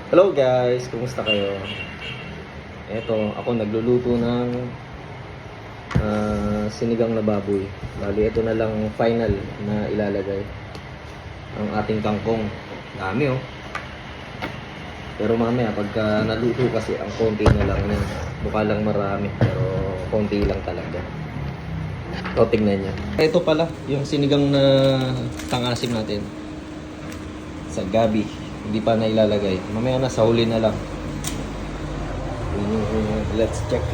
Hello guys, kumusta kayo? Eto, ako nagluluto ng sinigang na baboy. Bali, ito na lang final na ilalagay ang ating kangkong. Dami oh. Pero mamaya pagka naluto kasi ang konti na lang yan. Mukha lang marami pero konti lang talaga. O, tingnan nyo. Ito pala, yung sinigang na tangasim natin sa gabi. Hindi pa na ilalagay. Mamaya na, sa huli na lang. Let's check.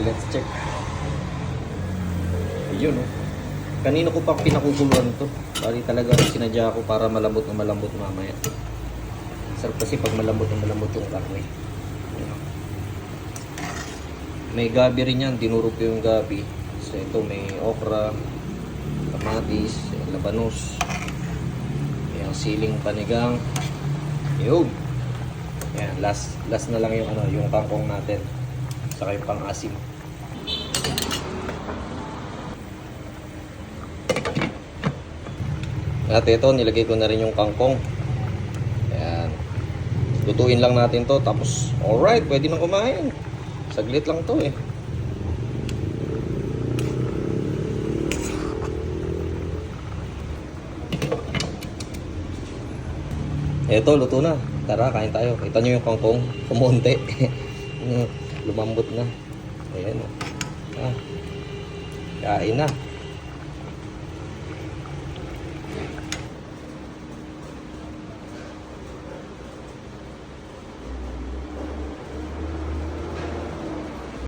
Yun oh. Kanina ko pa pinakukuluan to. Bali talaga sinadya ko para malambot na malambot mamaya. Sarap kasi pag malambot na malambot yung karne. May gabi rin yan. Dinurog ko yung gabi. So ito may okra, kamatis, labanos, yung siling panigang. Yun. Yan, last na lang yung yung kangkong natin. Saka yung pang-asim. At ito, nilagay ko na rin yung kangkong. Ayan. Lutuin lang natin to. Tapos, alright, pwede nang kumain. Saglit lang to eh. Eto, luto na. Tara, kain tayo. Kita nyo yung kangkong. Kumunti. Lumambot na. Ayan. Kain na.